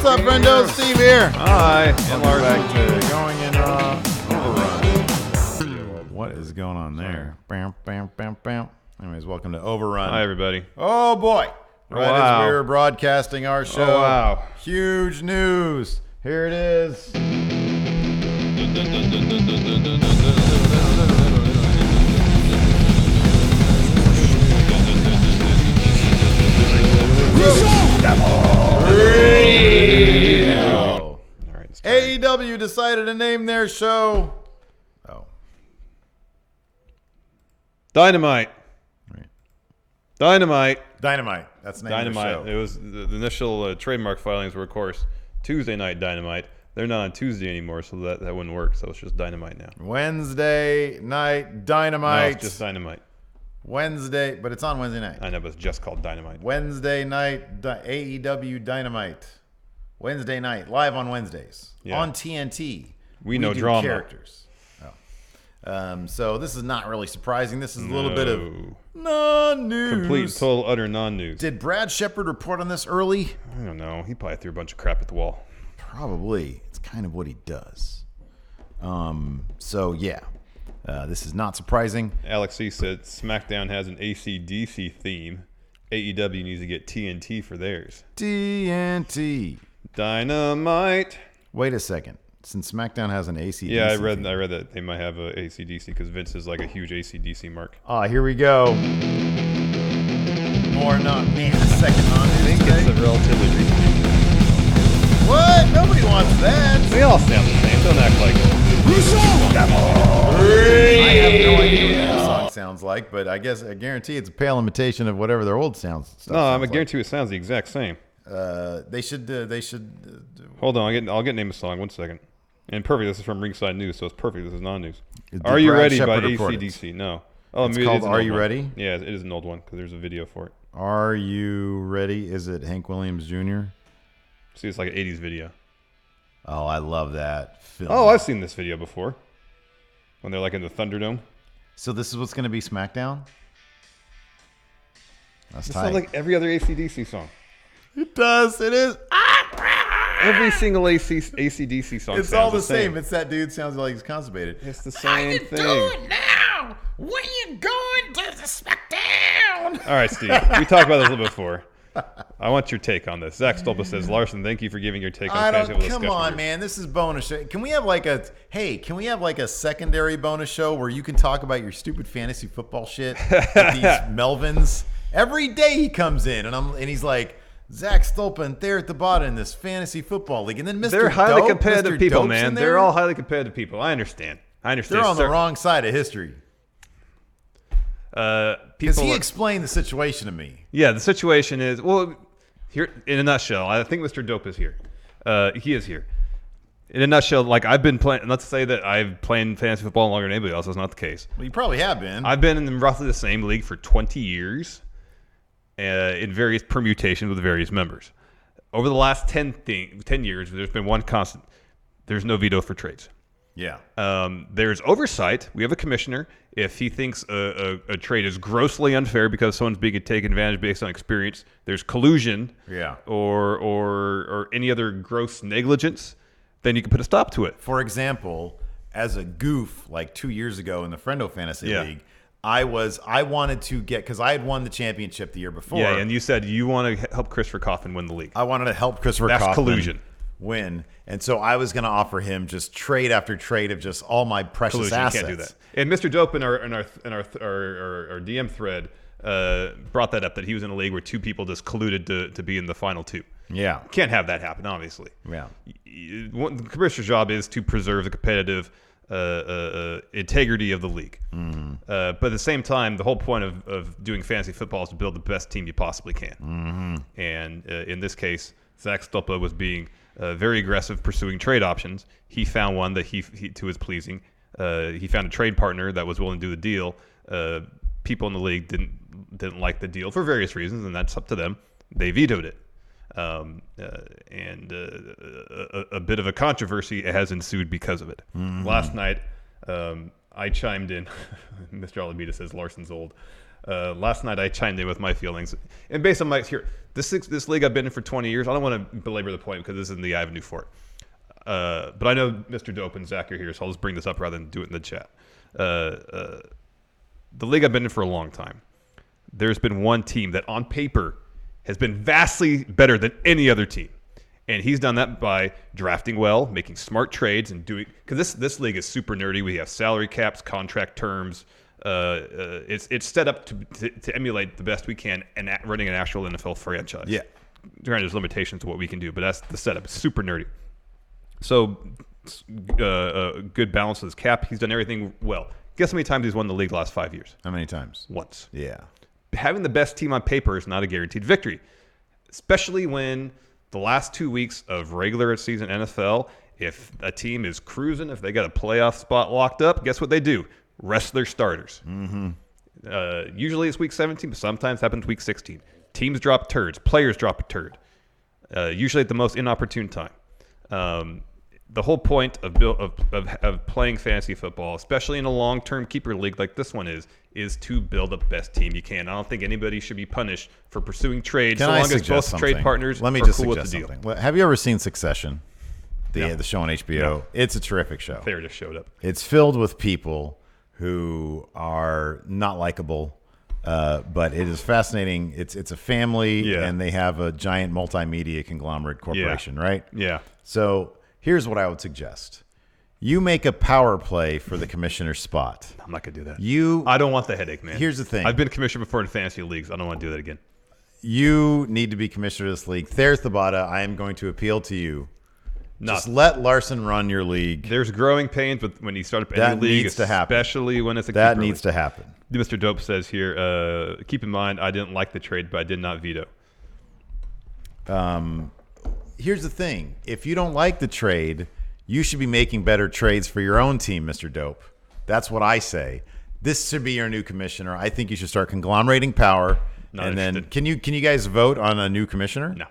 up, friendos? Steve here. Hi. And Lars. Back to going in Overrun. What is going on there? Bam, bam, bam, bam. Anyways, welcome to Overrun. Hi, everybody. Oh, boy. Right wow. as we were broadcasting our show. Oh, wow. Huge news. Here it is. AEW decided to name their show Dynamite. Right. Dynamite. That's the name of the show. It was the initial trademark filings were, of course, Tuesday Night Dynamite. They're not on Tuesday anymore, so that wouldn't work. So it's just Dynamite now. Wednesday Night Dynamite. No, it's just Dynamite. Wednesday, but it's on Wednesday night. I know, but it's just called Dynamite. Wednesday night AEW Dynamite. Wednesday night, live on Wednesdays on TNT. We know do drama. Characters. So this is not really surprising. This is a little bit of non-news. Complete, total, utter non-news. Did Brad Shepard report on this early? I don't know. He probably threw a bunch of crap at the wall. Probably. It's kind of what he does. So yeah, this is not surprising. Alex C said SmackDown has an AC/DC theme. AEW needs to get TNT for theirs. TNT. Dynamite. Wait a second. Since SmackDown has an AC/DC Yeah, I read theme. that they might have a AC/DC because Vince is like a huge AC/DC mark. Here we go. More second on. I think it's a relatively recent. What? Nobody wants that. They all sound the same. Don't act like it. I have no idea what the song sounds like, but I guarantee it's a pale imitation of whatever their old sounds. No, I'm guarantee it sounds the exact same. They should. Hold on, I'll get name a song. 1 second. And perfect. This is from Ringside News, so it's perfect. This is non-news. Are You Ready by AC/DC? No. Oh, it's called Are You Ready? Yeah, it is an old one because there's a video for it. Are You Ready? Is it Hank Williams Jr.? See, it's like an 80s video. Oh, I love that film. Oh, I've seen this video before. When they're like in the Thunderdome. So this is what's going to be SmackDown? That's It tight. sounds like every other AC/DC song. It does. It is. Every single AC/DC song. It's all the same. It's that dude sounds like he's constipated. It's the same thing. Doing now? When you going to the SmackDown? All right, Steve. We talked about this a little before. I want your take on this. Zach Stolpa says, Larson, thank you for giving your take on fantasy football discussion. Come on, man. This is bonus show. Can we have like a secondary bonus show where you can talk about your stupid fantasy football shit with these Melvins? Every day he comes in and he's like, Zach Stolpa and they're at the bottom in this fantasy football league. And then Mr. They're highly competitive Mr. people, Dope's man. They're all highly competitive people. I understand. They're on the wrong side of history. Because he explained the situation to me. Yeah, the situation is, well, here in a nutshell, I think Mr. Dope is here. He is here. In a nutshell, like I've been playing, let's say that I've played fantasy football longer than anybody else. That's not the case. Well, you probably have been. I've been in roughly the same league for 20 years in various permutations with various members. Over the last 10 years, there's been one constant. There's no veto for trades. Yeah. There's oversight. We have a commissioner. If he thinks a trade is grossly unfair because someone's being taken advantage based on experience, there's collusion. Yeah. Or any other gross negligence, then you can put a stop to it. For example, as a goof, like 2 years ago in the Friendo Fantasy League, I wanted to get, because I had won the championship the year before. Yeah, and you said you want to help Christopher Coffin win the league. I wanted to help Christopher Coffin. That's collusion. Win. And so I was going to offer him just trade after trade of just all my precious collusion. assets. You can't do that. And Mr. Dope in our DM thread brought that up, that he was in a league where two people just colluded to be in the final two. Yeah. Can't have that happen, obviously. Yeah. The commissioner's job is to preserve the competitive integrity of the league. Mm-hmm. But at the same time, the whole point of doing fantasy football is to build the best team you possibly can. Mm-hmm. And in this case, Zach Stolpa was being very aggressive pursuing trade options. He found one that he to his pleasing. He found a trade partner that was willing to do the deal. People in the league didn't like the deal for various reasons, and that's up to them. They vetoed it. And a bit of a controversy has ensued because of it. Mm-hmm. Last night, I chimed in. Mr. Alameda says Larson's old. Last night I chimed in with my feelings, and based on my this league I've been in for 20 years. I don't want to belabor the point because this is in the Avenue Fort. But I know Mr. Dope and Zach are here, so I'll just bring this up rather than do it in the chat. The league I've been in for a long time. There's been one team that on paper has been vastly better than any other team. And he's done that by drafting well, making smart trades, and doing – because this league is super nerdy. We have salary caps, contract terms. It's set up to emulate the best we can and running an actual NFL franchise. Yeah. There's limitations to what we can do, but that's the setup. It's super nerdy. So good balance with his cap. He's done everything well. Guess how many times he's won the league the last 5 years? How many times? Once. Yeah. Having the best team on paper is not a guaranteed victory, especially when the last 2 weeks of regular season NFL, if a team is cruising, if they got a playoff spot locked up, guess what they do? Rest their starters. Mm-hmm. Usually it's week 17, but sometimes happens week 16. Teams drop turds. Players drop a turd. Usually at the most inopportune time. The whole point of playing fantasy football, especially in a long-term keeper league like this one is to build the best team you can. I don't think anybody should be punished for pursuing trades so long as both trade partners are cool with the deal. Have you ever seen Succession? The show on HBO? No. It's a terrific show. They just showed up. It's filled with people who are not likable, but it is fascinating. It's a family, and they have a giant multimedia conglomerate corporation, right? Yeah. So here's what I would suggest. You make a power play for the commissioner's spot. I'm not going to do that. I don't want the headache, man. Here's the thing. I've been commissioner before in fantasy leagues. I don't want to do that again. You need to be commissioner of this league. There's the Bada. I am going to appeal to you. Just let Larson run your league. There's growing pains when you start up any league, especially when it's a that needs to happen. Mr. Dope says here, keep in mind, I didn't like the trade, but I did not veto. Here's the thing. If you don't like the trade, you should be making better trades for your own team, Mr. Dope. That's what I say. This should be your new commissioner. I think you should start conglomerating power. Then can you guys vote on a new commissioner? No.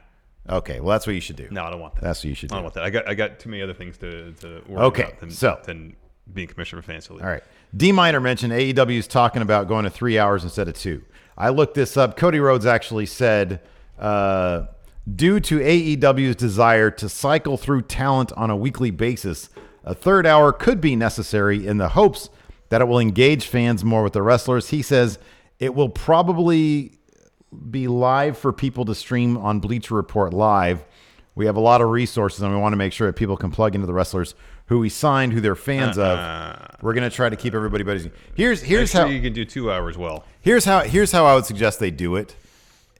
Okay, well, that's what you should do. No, I don't want that. That's what you should do. I don't want that. I got too many other things to worry about than being commissioner of fantasy league. All right. D-Miner mentioned AEW is talking about going to 3 hours instead of 2. I looked this up. Cody Rhodes actually said, due to AEW's desire to cycle through talent on a weekly basis, a third hour could be necessary in the hopes that it will engage fans more with the wrestlers. He says it will probably be live for people to stream on Bleacher Report Live. We have a lot of resources, and we want to make sure that people can plug into the wrestlers who we signed, who they're fans of. We're going to try to keep everybody busy. Here's how you can do 2 hours well. Here's how I would suggest they do it.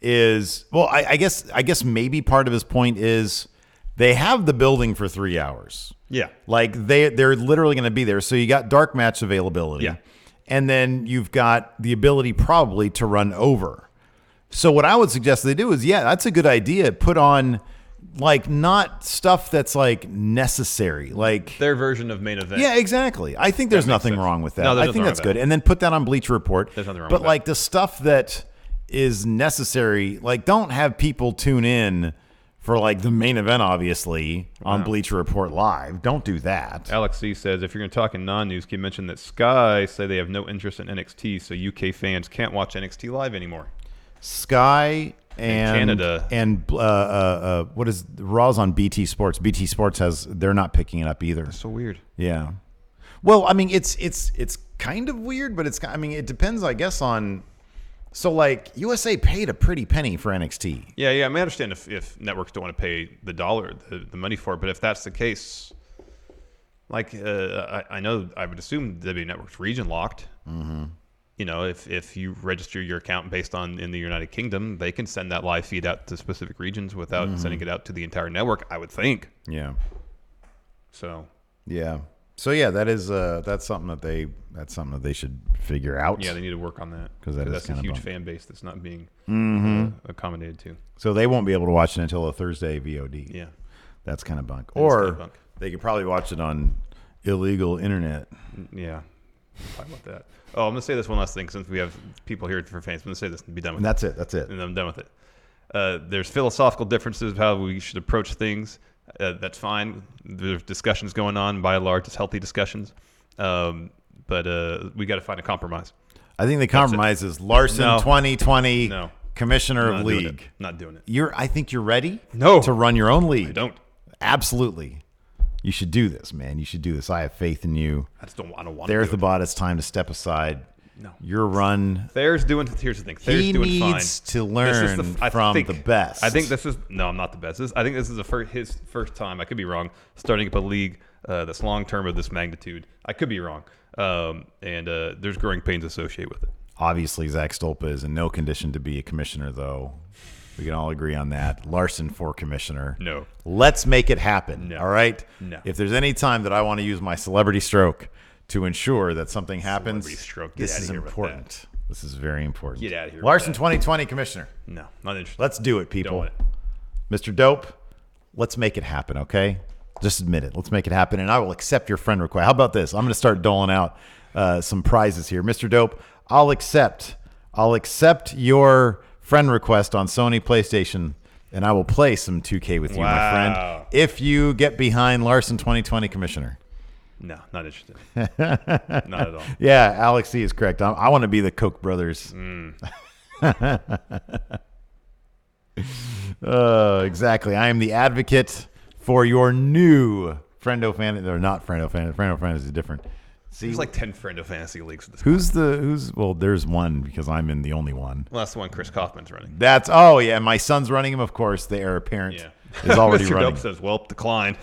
I guess maybe part of his point is they have the building for 3 hours. Yeah, like they're literally going to be there. So you got dark match availability. Yeah, and then you've got the ability probably to run over. So what I would suggest they do is, that's a good idea. Put on like not stuff that's like necessary, like their version of main event. Yeah, exactly. I think there's nothing wrong with that. No, I think that's good. And then put that on Bleacher Report. There's nothing wrong with that. But like the stuff that is necessary, like don't have people tune in for like the main event, obviously, on Bleacher Report Live. Don't do that. Alex C says, if you're going to talk in non-news, can you mention that Sky say they have no interest in NXT, so UK fans can't watch NXT Live anymore? Sky and Canada and what is Raw's on BT Sports? BT Sports they're not picking it up either. That's so weird. Yeah. Well, I mean, it's kind of weird, but it depends, I guess, on. So like USA paid a pretty penny for NXT. Yeah. I mean, I understand if networks don't want to pay the money for it, but if that's the case, like I know I would assume W Network's region locked. Mm-hmm. You know, if you register your account based on in the United Kingdom, they can send that live feed out to specific regions without sending it out to the entire network, I would think. Yeah. So. Yeah. So that's something that they should figure out. Yeah, they need to work on that because that's a huge fan base that's not being accommodated to. So they won't be able to watch it until a Thursday VOD. Yeah. That's kind of bunk. Or they could probably watch it on illegal internet. Yeah. Talk about that. Oh, I'm going to say this one last thing since we have people here for fans. I'm going to say this and be done with it. That's it. And I'm done with it. There's philosophical differences of how we should approach things. That's fine. There's discussions going on. By and large, it's healthy discussions. But we got to find a compromise. I think the compromise is Larson 2020 commissioner of league. Not doing it. I think you're ready to run your own league. I don't. Absolutely. You should do this, man. You should do this. I have faith in you. I don't want to There's the bot. It's time to step aside. No. Your run. Here's the thing. Thair's he doing fine. needs to learn from the best. I think this is I'm not the best. I think this is his first time. I could be wrong. Starting up a league that's long term of this magnitude. I could be wrong. And there's growing pains associated with it. Obviously, Zach Stolpa is in no condition to be a commissioner, though. We can all agree on that. Larson for commissioner. No. Let's make it happen. No. All right? No. If there's any time that I want to use my celebrity stroke to ensure that something happens, this is important. This is very important. Get out of here. Larson 2020 commissioner. No, not interested. Let's do it, people. Don't want it. Mr. Dope, let's make it happen, okay? Just admit it. Let's make it happen, and I will accept your friend request. How about this? I'm going to start doling out some prizes here. Mr. Dope, I'll accept your friend request on Sony PlayStation, and I will play some 2K with you, my friend, if you get behind Larson 2020 commissioner. No, not interested. Not at all. Yeah, Alex C is correct. I want to be the Koch brothers. Exactly. I am the advocate for your new Friendo Fantasy. Or not Friendo Fantasy. Friendo Fantasy is different. See, there's like 10 Friendo Fantasy leagues at this point. Well, there's one because I'm in the only one. Well, that's the one Chris Kaufman's running. My son's running him, of course. The heir apparent is already Mr. running. Dope says, well, decline.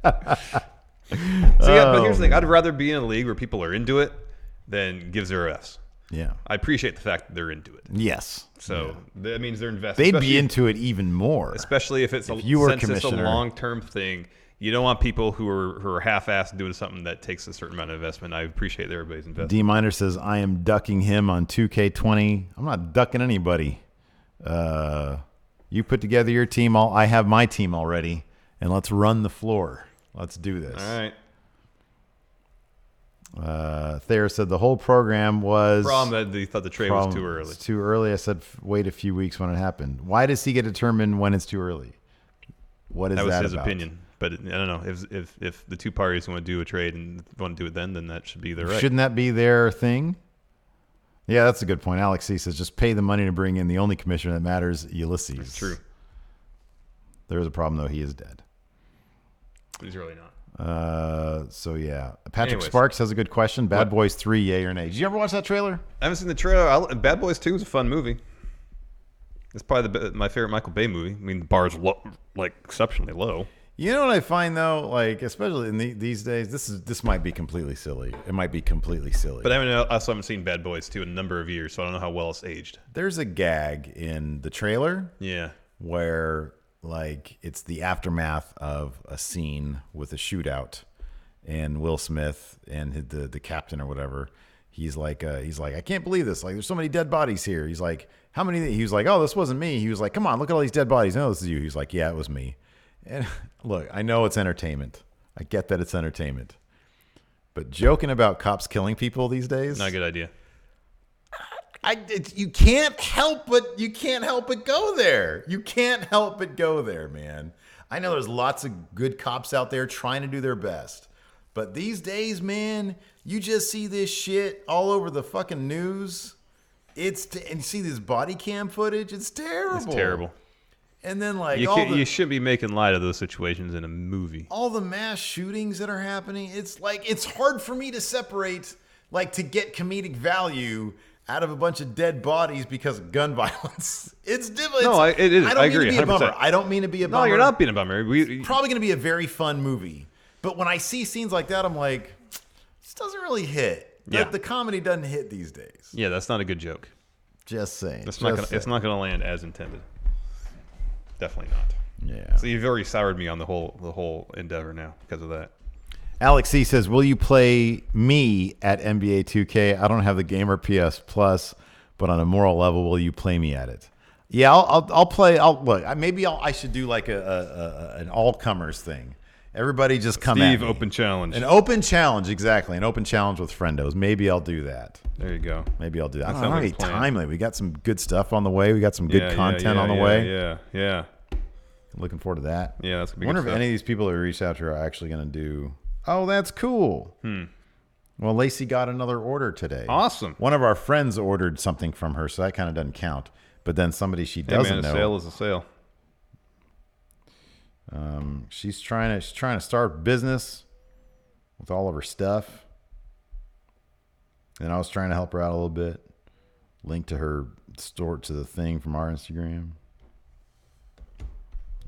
But here's the thing. I'd rather be in a league where people are into it than give zero Fs. Yeah. I appreciate the fact that they're into it. Yes. So that means they're invested. They'd be into it even more. Especially if it's a long-term thing. You don't want people who are half-assed doing something that takes a certain amount of investment. I appreciate that everybody's invested. D Miner says, I am ducking him on 2K20. I'm not ducking anybody. You put together your team. I have my team already. And let's run the floor. Let's do this. All right. Thayer said the whole program was... Problem that he thought the trade was too early. It's too early. I said wait a few weeks when it happened. Why does he get determined when it's too early? What is that about? That was his opinion. But I don't know. If the two parties want to do a trade and want to do it then that should be their right. Shouldn't that be their thing? Yeah, that's a good point. Alex C says just pay the money to bring in the only commissioner that matters, Ulysses. That's true. There's a problem, though. He is dead. He's really not. So yeah, Patrick Sparks has a good question. Bad Boys 3, yay or nay? Did you ever watch that trailer? I haven't seen the trailer. Bad Boys 2 is a fun movie. It's probably my favorite Michael Bay movie. I mean, the bar's exceptionally low. You know what I find though, especially in these days, this might be completely silly. It might be completely silly. But I also haven't seen Bad Boys 2 in a number of years, so I don't know how well it's aged. There's a gag in the trailer, where it's the aftermath of a scene with a shootout, and Will Smith and the captain or whatever, he's like, I can't believe this. There's so many dead bodies here. He's like, how many? He was like, oh, this wasn't me. He was like, come on, look at all these dead bodies. No, this is you. He's like, yeah, it was me. And look, I know it's entertainment. I get that it's entertainment, but joking about cops killing people these days, not a good idea. You can't help but go there. You can't help but go there, man. I know there's lots of good cops out there trying to do their best, but these days, man, you just see this shit all over the fucking news. And you see this body cam footage. It's terrible. It's terrible. And then you shouldn't be making light of those situations in a movie. All the mass shootings that are happening. It's hard for me to separate, to get comedic value out of a bunch of dead bodies because of gun violence. It's difficult. No, it is. I agree. I don't mean to be a bummer. No, you're not being a bummer. It's probably going to be a very fun movie. But when I see scenes like that, I'm like, this doesn't really hit. The comedy doesn't hit these days. Yeah, that's not a good joke. Just saying. It's not going to land as intended. Definitely not. Yeah. So you've already soured me on the whole endeavor now because of that. Alex C says, will you play me at NBA 2K? I don't have the Gamer PS Plus, but on a moral level, will you play me at it? Yeah, I'll play. I should do an all-comers thing. Everybody just come at me. Open challenge. An open challenge, exactly. An open challenge with friendos. Maybe I'll do that. There you go. Maybe I'll do that. I don't have any time. We got some good stuff on the way. We got some good content on the way. Yeah. Looking forward to that. Yeah, that's gonna be I wonder good if stuff. any of these people who reached out to are actually going to do. Oh, that's cool. Well, Lacey got another order today. Awesome. One of our friends ordered something from her, so that kind of doesn't count. But then somebody she doesn't know. A sale is a sale. She's trying to start business with all of her stuff. And I was trying to help her out a little bit. Link to her store to the thing from our Instagram.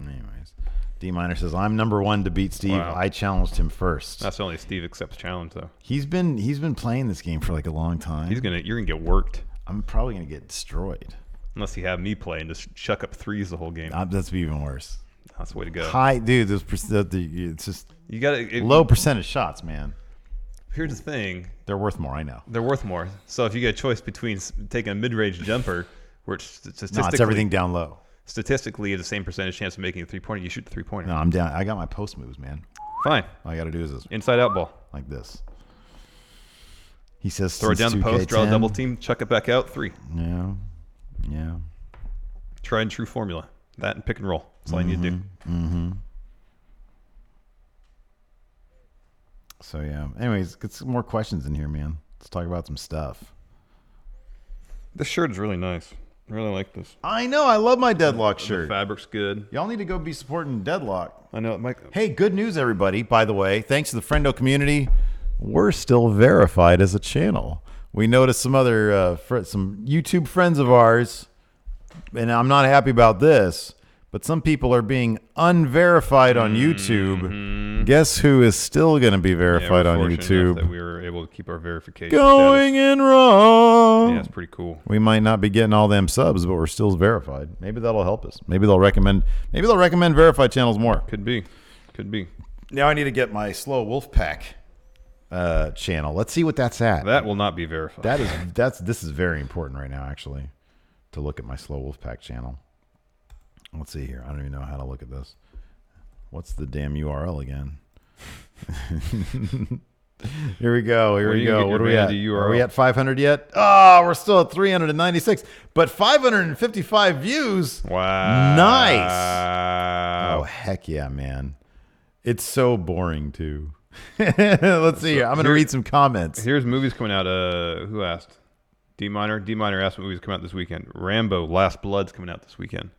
Anyways, D-Minor says, I'm number one to beat Steve. Wow. I challenged him first. That's only Steve accepts challenge, though. He's been playing this game for like a long time. You're gonna get worked. I'm probably gonna get destroyed. Unless you have me play and just chuck up threes the whole game. That's even worse. That's the way to go. High, dude. It's just You got low percentage shots, man. Here's the thing. They're worth more. I know. They're worth more. So if you get a choice between taking a mid-range jumper, where it's statistically, it's everything down low. Statistically, the same percentage chance of making a three-pointer, you shoot the three-pointer. No, I'm down. I got my post moves, man. Fine. All I got to do is this. Inside-out ball. Like this. He says, throw it down the post, draw a double team, chuck it back out, three. Yeah. Yeah. Tried and true formula. That and pick and roll. That's all you need to do. Mm-hmm. So, yeah. Anyways, get some more questions in here, man. Let's talk about some stuff. This shirt is really nice. I really like this. I know. I love my Deadlock shirt. The fabric's good. Y'all need to go be supporting Deadlock. I know. Mike. Hey, good news, everybody. By the way, thanks to the Friendo community, we're still verified as a channel. We noticed some other some YouTube friends of ours, and I'm not happy about this, but some people are being unverified on YouTube. Mm-hmm. Guess who is still going to be verified on YouTube? That we were able to keep our verification Going status. in wrong. Yeah, it's pretty cool. We might not be getting all them subs, but we're still verified. Maybe that'll help us. Maybe they'll recommend verified channels more. Could be. Now I need to get my Slow Wolfpack channel. Let's see what that's at. That will not be verified. This is very important right now, actually, to look at my Slow Wolfpack channel. Let's see here. I don't even know how to look at this. What's the damn URL again? Here we go. What are we at? Are we at 500 yet? Oh, we're still at 396, but 555 views. Wow. Nice. Oh, heck yeah, man. It's so boring, too. Let's see here. I'm going to read some comments. Here's movies coming out. Who asked? D-Minor. D-Minor asked what movies come out this weekend. Rambo, Last Blood's coming out this weekend.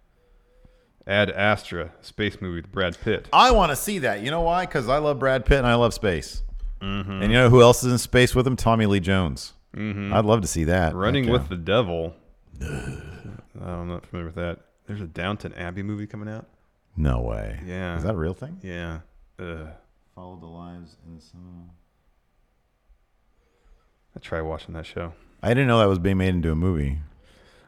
Ad Astra, space movie with Brad Pitt. I want to see that. You know why? Because I love Brad Pitt and I love space. Mm-hmm. And you know who else is in space with him? Tommy Lee Jones. Mm-hmm. I'd love to see that. Running with the Devil. I'm not familiar with that. There's a Downton Abbey movie coming out. No way. Yeah. Is that a real thing? Yeah. Follow the lives in the sun. I tried watching that show. I didn't know that was being made into a movie.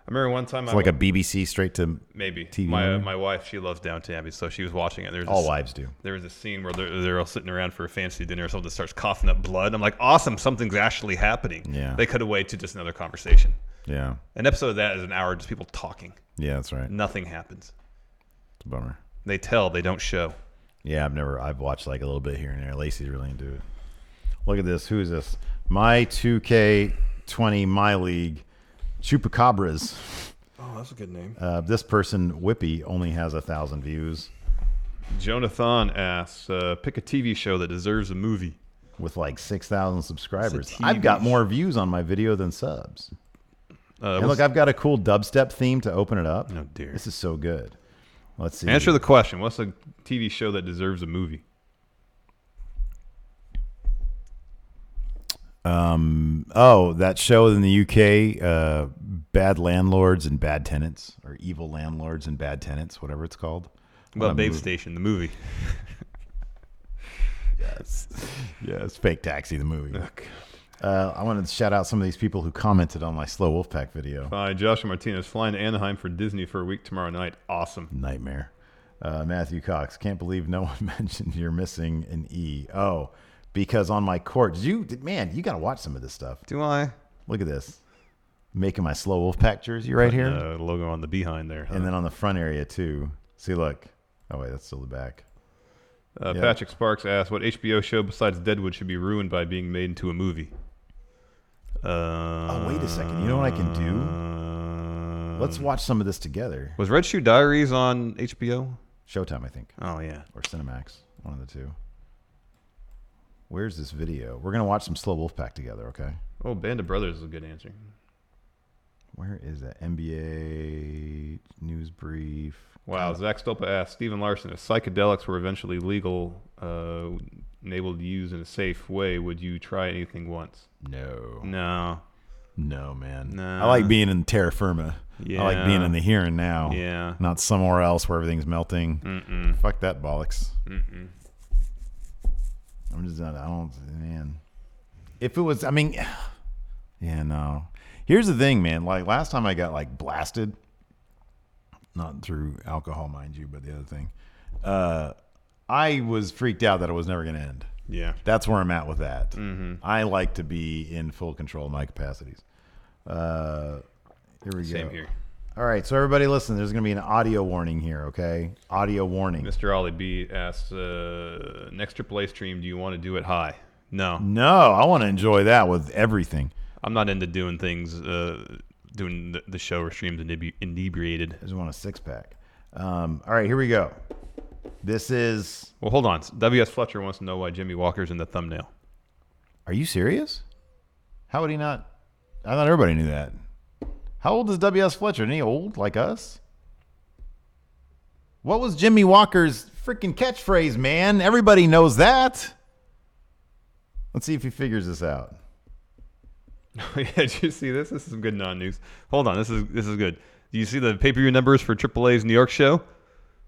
I remember one time it's like a BBC straight to maybe TV. My wife, she loves Downton Abbey, so she was watching it. All wives do. There was a scene where they're all sitting around for a fancy dinner, someone starts coughing up blood. I'm like, awesome, something's actually happening. Yeah. They cut away to just another conversation. Yeah. An episode of that is an hour just people talking. Yeah, that's right. Nothing happens. It's a bummer. They tell, they don't show. Yeah, I've watched like a little bit here and there. Lacey's really into it. Look at this. Who is this? My 2K20 My League Chupacabras. Oh, that's a good name. This person, Whippy, only has 1,000 views. Jonathan asks, pick a TV show that deserves a movie. With like 6,000 subscribers. I've got more views on my video than subs. And look, I've got a cool dubstep theme to open it up. Oh, dear. This is so good. Let's see. Answer the question. What's a TV show that deserves a movie? That show in the UK, Bad Landlords and Bad Tenants, or Evil Landlords and Bad Tenants, whatever it's called. Well, Babe Station, the movie. Yes, Fake Taxi, the movie. Okay. I wanted to shout out some of these people who commented on my Slow Wolfpack video. Hi, Joshua Martinez, flying to Anaheim for Disney for a week tomorrow night. Awesome. Nightmare. Matthew Cox, can't believe no one mentioned you're missing an E. Oh, because on my court, you got to watch some of this stuff. Do I? Look at this. Making my Slow Wolfpack jersey right here. Logo on the behind there. Huh? And then on the front area too. See, look. Oh, wait, that's still the back. Yep. Patrick Sparks asked, what HBO show besides Deadwood should be ruined by being made into a movie? Oh, wait a second. You know what I can do? Let's watch some of this together. Was Red Shoe Diaries on HBO? Showtime, I think. Oh, yeah. Or Cinemax. One of the two. Where's this video? We're going to watch some Slow Wolfpack together, okay? Oh, Band of Brothers is a good answer. Where is that? NBA news brief. Wow, Zach Stolpa asked, Stephen Larson, if psychedelics were eventually legal and able to use in a safe way, would you try anything once? No. No, man. No. I like being in terra firma. Yeah. I like being in the here and now. Yeah. Not somewhere else where everything's melting. Mm-mm. Fuck that bollocks. Mm-mm. I'm just not, I don't, man. If it was, I mean, yeah, no. Here's the thing, man. Like last time I got like blasted, not through alcohol, mind you, but the other thing, I was freaked out that it was never going to end. Yeah. That's where I'm at with that. Mm-hmm. I like to be in full control of my capacities. Here we go. Same here. All right, so everybody listen, there's going to be an audio warning here, okay? Audio warning. Mr. Ollie B asks, next AAA stream, do you want to do it high? No. No, I want to enjoy that with everything. I'm not into doing things, doing the show or streams inebriated. I just want a six-pack. All right, here we go. This is... Well, hold on. W.S. Fletcher wants to know why Jimmy Walker's in the thumbnail. Are you serious? How would he not? I thought everybody knew that. How old is W.S. Fletcher? Isn't he old like us? What was Jimmy Walker's freaking catchphrase, man? Everybody knows that. Let's see if he figures this out. Yeah, did you see this? This is some good non-news. Hold on, this is good. Do you see the pay-per-view numbers for AAA's New York show?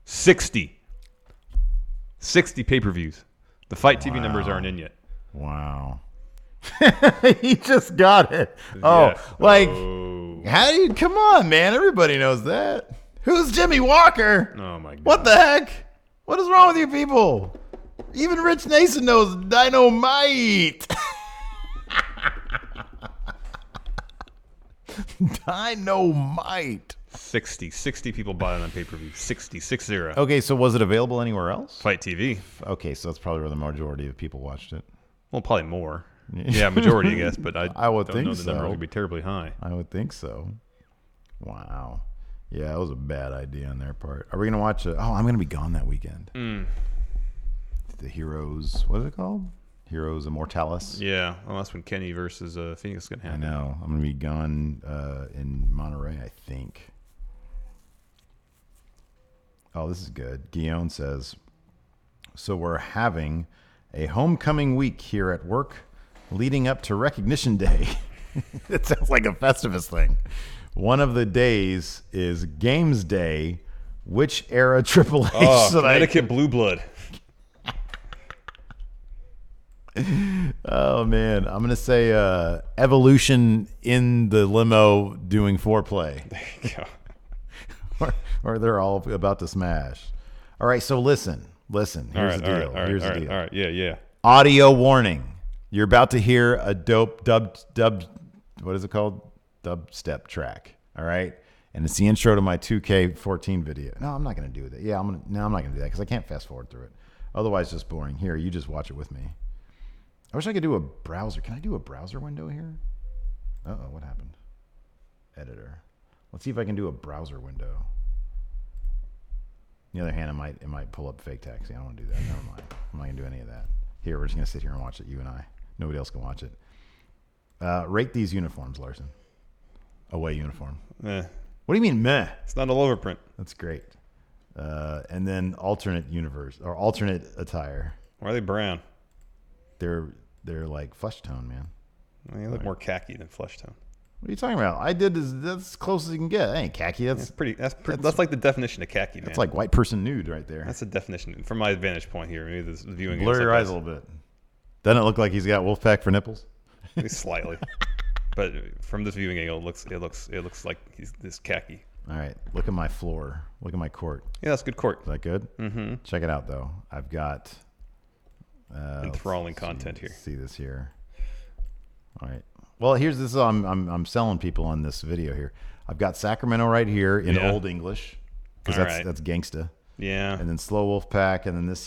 60 pay-per-views. The Fight TV numbers aren't in yet. Wow. He just got it. Oh, Yeah. like, Oh. how do you, come on, man. Everybody knows that. Who's Jimmy Walker? Oh, my God. What the heck? What is wrong with you people? Even Rich Nason knows Dynamite. Dynamite. 60 people bought it on pay-per-view. 60. Okay, so was it available anywhere else? Fight TV. Okay, so that's probably where the majority of people watched it. Well, probably more. Yeah, majority, I guess, but I would don't think know the so. numbers would be terribly high. I would think so. Wow. Yeah, that was a bad idea on their part. Are we going to watch it? Oh, I'm going to be gone that weekend. The Heroes, what is it called? Heroes Immortalis. Yeah, well, that's when Kenny versus Phoenix is going to I happen. know. I'm going to be gone in Monterey, I think. Oh, this is good. Guillaume says, so we're having a homecoming week here at work leading up to Recognition Day. It sounds like a Festivus thing. One of the days is Games Day. Which era AAA Oh, should I... Connecticut Blue Blood. Oh, man. I'm going to say Evolution in the limo doing foreplay. There you go. Or they're all about to smash. All right, so listen. Here's the deal. Here's the deal. All right, yeah. Audio warning. You're about to hear a dope dub. What is it called? Dubstep track. All right, and it's the intro to my 2K14 video. No, I'm not gonna do that. Yeah, I'm not gonna do that because I can't fast forward through it. Otherwise, it's just boring. Here, you just watch it with me. I wish I could do a browser. Can I do a browser window here? Uh-oh, what happened? Editor. Let's see if I can do a browser window. On the other hand, it might pull up fake taxi. I don't want to do that. Never mind. I'm not going to do any of that. Here, we're just going to sit here and watch it, you and I. Nobody else can watch it. Rate these uniforms, Larson. Away uniform. Eh, What do you mean, meh? it's not all over print. That's great. And then alternate universe or alternate attire. Why are they brown? They're like flesh tone, man. Well, they look more khaki than flesh tone. What are you talking about? that's as close as you can get. That ain't khaki. That's like the definition of khaki, man. That's like white person nude right there. That's the definition from my vantage point here. Maybe this viewing Blur your eyes a little bit. Doesn't it look like he's got Wolfpack for nipples? slightly, but from this viewing angle, it looks like he's this khaki. All right, look at my floor. Look at my court. Yeah, that's good court. Is that good? Mm-hmm. Check it out, though. I've got Enthralling content here. See this here. All right. Well, here's this. I'm selling people on this video here. I've got Sacramento right here in Old English because that's gangsta. Yeah. And then Slow Wolfpack, and then this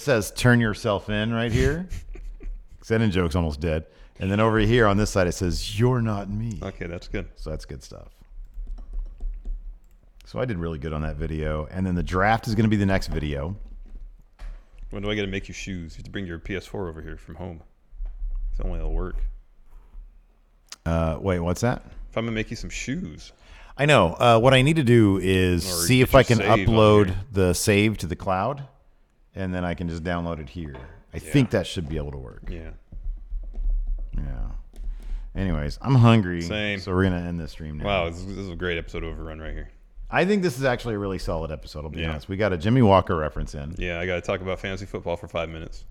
says turn yourself in right here. Xenon joke's almost dead. And then over here on this side it says you're not me. Okay, that's good. So that's good stuff. So I did really good on that video. And then the draft is going to be the next video. When do I get to make you shoes? You have to bring your PS4 over here from home. It's the only it'll work. Wait, what's that? If I'm going to make you some shoes. I know. What I need to do is see if I can upload the save to the cloud, and then I can just download it here. I think that should be able to work. Yeah. Yeah. Anyways, I'm hungry. Same. So we're going to end this stream now. Wow, this is a great episode overrun right here. I think this is actually a really solid episode, I'll be honest. We got a Jimmy Walker reference in. Yeah, I got to talk about fantasy football for 5 minutes.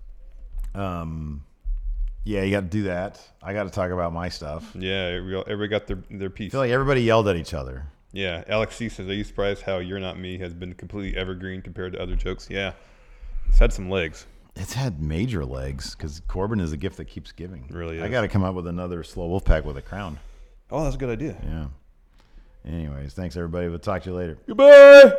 Yeah, you got to do that. I got to talk about my stuff. Yeah, everybody got their piece. I feel like everybody yelled at each other. Yeah, Alex C says, are you surprised how You're Not Me has been completely evergreen compared to other jokes? Yeah, it's had some legs. It's had major legs because Corbin is a gift that keeps giving. It really is. I got to come up with another slow wolf pack with a crown. Oh, that's a good idea. Yeah. Anyways, thanks everybody. We'll talk to you later. Goodbye.